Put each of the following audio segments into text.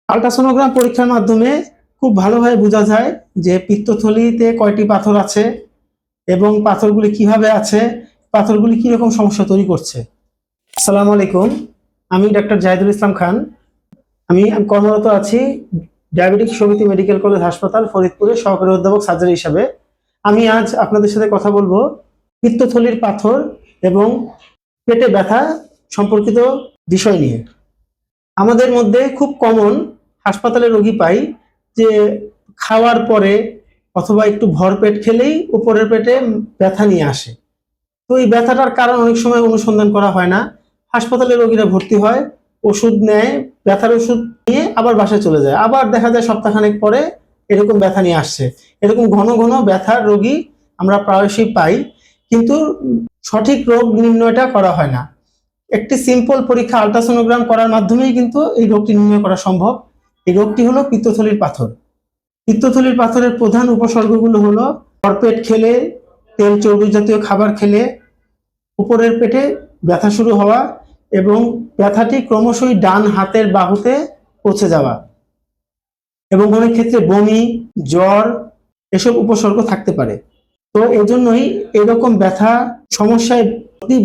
Ultrasonogram পরীক্ষার মাধ্যমে খুব ভালোভাবে বোঝা যায় যে পিত্তথলিতে কয়টি পাথর আছে এবং পাথরগুলি কিভাবে আছে, পাথরগুলি কি রকম সমস্যা তৈরি করছে। আসসালামু আলাইকুম, আমি ডাক্তার জাহিদুল ইসলাম খান। আমি কর্মরত আছি ডায়াবেটিক সমিতি মেডিকেল কলেজ হাসপাতাল ফরিদপুরে সহকারী অধ্যাপক সার্জারি হিসাবে। আমি আজ আপনাদের সাথে কথা বলবো পিত্তথলির পাথর এবং পেটে ব্যথা সম্পর্কিত বিষয় নিয়ে। আমাদের মধ্যে খুব কমন হাসপাতালে রোগী পাই যে খাওয়ার পরে অথবা একটু ভরপেট খেলেই উপরের পেটে ব্যথা নিয়ে আসে। তো এই ব্যথাটার কারণ অনেক সময় অনুসন্ধান করা হয় না। হাসপাতালে রোগীরা ভর্তি হয়, ওষুধ নেয়, ব্যথার ওষুধ নিয়ে আবার বাসায় চলে যায়, আবার দেখা যায় সপ্তাহখানেক পরে এরকম ব্যথা নিয়ে আসছে। এরকম ঘন ঘন ব্যথার রোগী আমরা প্রায়শই পাই, কিন্তু সঠিক রোগ নির্ণয়টা করা হয় না। একটি সিম্পল পরীক্ষা আল্ট্রাসোনোগ্রাম করার মাধ্যমেই কিন্তু এই রোগটি নির্ণয় করা সম্ভব। এই রোগটি হলো পিত্তথলির পাথর। পিত্তথলির পাথরের প্রধান উপসর্গগুলো হলো ভরপেট খেলে, তেল চর্বি জাতীয় খাবার খেলে উপরের পেটে ব্যথা শুরু হওয়া এবং ব্যথাটি ক্রমশই ডান হাতের বাহুতে পৌঁছে যাওয়া, এবং অনেক ক্ষেত্রে বমি, জ্বর এসব উপসর্গ থাকতে পারে। তো এজন্যই এরকম ব্যথা সমস্যায়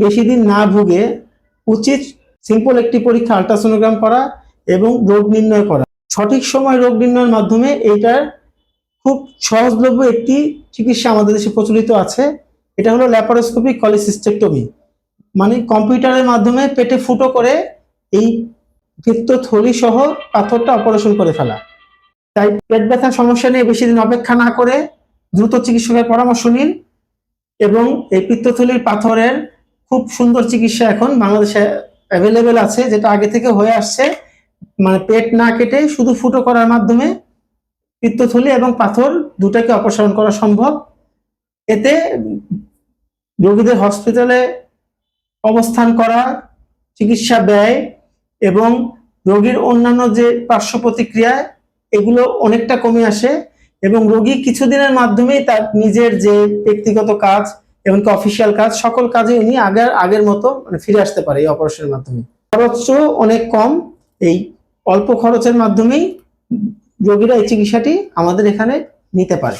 বেশি দিন না ভুগে উচিত সিম্পল একটি পরীক্ষা আল্ট্রাসোনোগ্রাম করা এবং রোগ নির্ণয় করা। সঠিক সময় রোগ নির্ণয়ের মাধ্যমে এইটার খুব সহজলভ্য একটি চিকিৎসা আমাদের দেশে প্রচলিত আছে। এটা হলো ল্যাপারোস্কোপিক কলিসিস্টেক্টমি, মানে কম্পিউটারের মাধ্যমে পেটে ফুটো করে এই পিত্তথলি সহ পাথরটা অপারেশন করে ফেলা। তাই পেট ব্যথার সমস্যা নিয়ে বেশি দিন অপেক্ষা না করে দ্রুত চিকিৎসকের পরামর্শ নিন। এবং এই পিত্তথলির পাথরের খুব সুন্দর চিকিৎসা এখন বাংলাদেশে অ্যাভেলেবেল আছে, যেটা আগে থেকে হয়ে আসছে। মানে পেট না কেটে শুধু ফুটো করার মাধ্যমে পিত্তথলি এবং পাথর দুটাকে অপসারণ করা সম্ভব। এতে রোগীদের হসপিটালে অবস্থান করা, চিকিৎসা ব্যয় এবং রোগীর অন্যান্য যে পার্শ্ব প্রতিক্রিয়া এগুলো অনেকটা কমে আসে, এবং রোগী কিছুদিনের মাধ্যমেই তার নিজের যে ব্যক্তিগত কাজ এমনকি অফিসিয়াল কাজ সকল কাজে উনি আগের মতো ফিরে আসতে পারে এই অপারেশনের মাধ্যমে। খরচও অনেক কম। এই অল্প খরচের মাধ্যমেই রোগীরা এই চিকিৎসাটি আমাদের এখানে নিতে পারে।